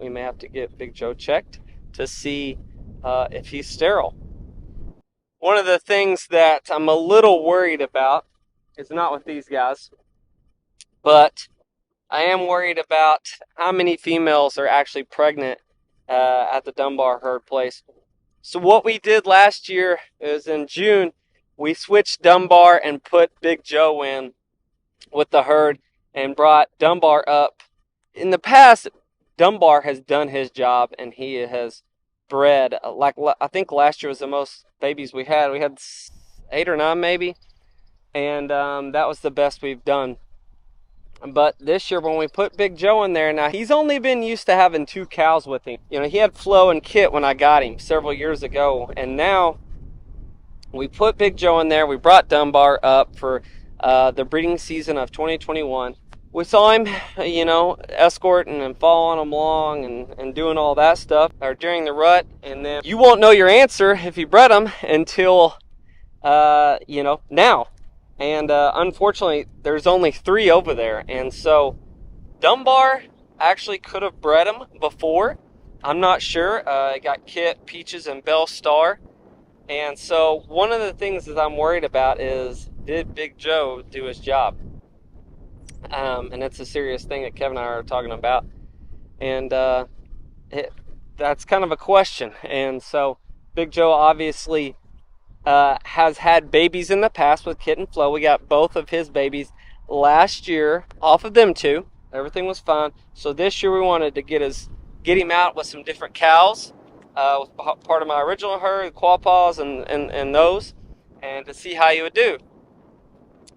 we may have to get Big Joe checked to see if he's sterile. One of the things that I'm a little worried about is not with these guys, but I am worried about how many females are actually pregnant at the Dunbar herd place. So what we did last year is in June, we switched Dunbar and put Big Joe in with the herd and brought Dunbar up. In the past, Dunbar has done his job and he has bred. Like I think last year was the most babies we had. We had 8 or 9 maybe, and that was the best we've done. But this year, when we put Big Joe in there, now he's only been used to having 2 cows with him. You know, he had Flo and Kit when I got him several years ago, and now we put Big Joe in there. We brought Dunbar up for the breeding season of 2021. We saw him, you know, escorting and following him along and doing all that stuff or during the rut. And then you won't know your answer if you bred him until, you know, now. And unfortunately, there's only 3 over there. And so Dunbar actually could have bred him before. I'm not sure. I got Kit, Peaches, and Belle Star. And so one of the things that I'm worried about is, did Big Joe do his job? And it's a serious thing that Kevin and I are talking about. And that's kind of a question. And so Big Joe obviously has had babies in the past with Kit and Flo. We got both of his babies last year off of them 2. Everything was fine. So this year we wanted to get him out with some different cows. With part of my original herd, Quapaws and those, and to see how he would do.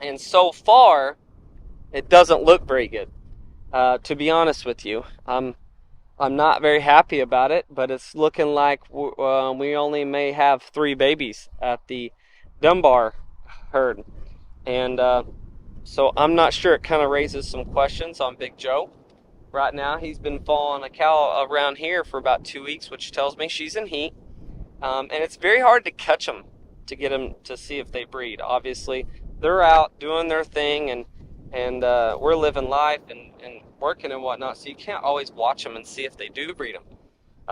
And so far, it doesn't look very good. To be honest with you, I'm not very happy about it, but it's looking like we only may have 3 babies at the Dunbar herd, and so I'm not sure. It kind of raises some questions on Big Joe. Right now, he's been following a cow around here for about 2 weeks, which tells me she's in heat. And it's very hard to catch them to get them to see if they breed. Obviously, they're out doing their thing, and we're living life and working and whatnot, so you can't always watch them and see if they do breed them.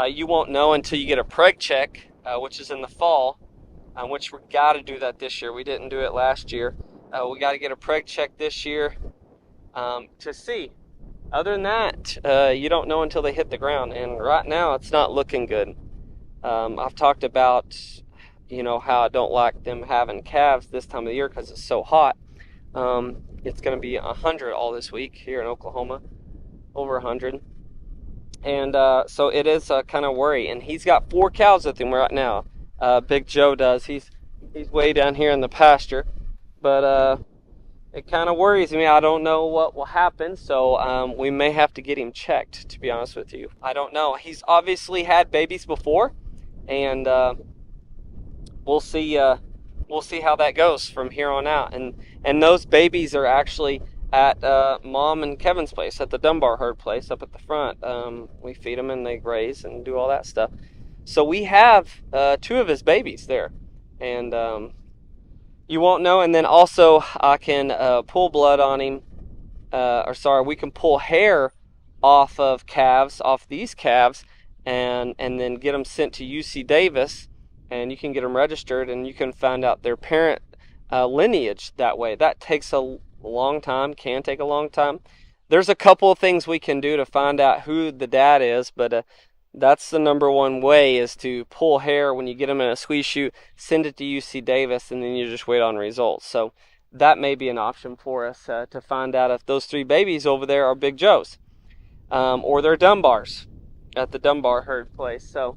You won't know until you get a preg check, which is in the fall, which we got to do that this year. We didn't do it last year. We got to get a preg check this year to see. Other than that, you don't know until they hit the ground, and right now it's not looking good. I've talked about, you know, how I don't like them having calves this time of the year because it's so hot. It's going to be 100 all this week here in Oklahoma, over 100, and so it is kind of worry. And he's got 4 cows with him right now. Big Joe does. He's way down here in the pasture, but it kind of worries me. I don't know what will happen, so we may have to get him checked, to be honest with you. I don't know. He's obviously had babies before, and we'll see how that goes from here on out. And those babies are actually at Mom and Kevin's place, at the Dunbar herd place up at the front. We feed them and they graze and do all that stuff. So we have 2 of his babies there, and you won't know. And then also I can pull blood on him, we can pull hair off of calves, off these calves, and then get them sent to UC Davis, and you can get them registered, and you can find out their parent lineage that way. That takes a long time, can take a long time. There's a couple of things we can do to find out who the dad is, but that's the number one way, is to pull hair when you get them in a squeeze chute, send it to UC Davis, and then you just wait on results. So that may be an option for us to find out if those 3 babies over there are Big Joes, or they're Dunbars at the Dunbar herd place. So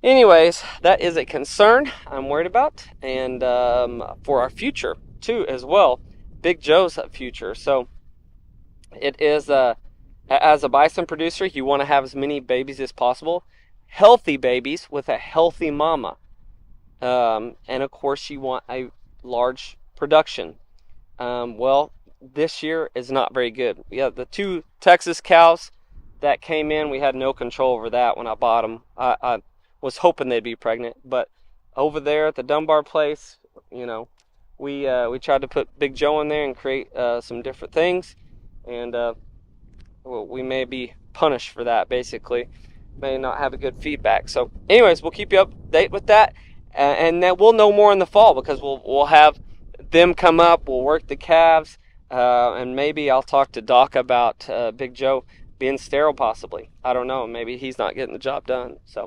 anyways, that is a concern I'm worried about, and for our future too as well, Big Joe's future. So it is as a bison producer, you want to have as many babies as possible, healthy babies with a healthy mama, and of course you want a large production. Well, this year is not very good. We have the 2 Texas cows that came in. We had no control over that when I bought them. I was hoping they'd be pregnant, but over there at the Dunbar place, you know, we tried to put Big Joe in there and create some different things, and we may be punished for that, basically. May not have a good feedback. So anyways, we'll keep you up to date with that, and then we'll know more in the fall, because we'll have them come up, we'll work the calves, and maybe I'll talk to Doc about Big Joe being sterile, possibly. I don't know, maybe he's not getting the job done. So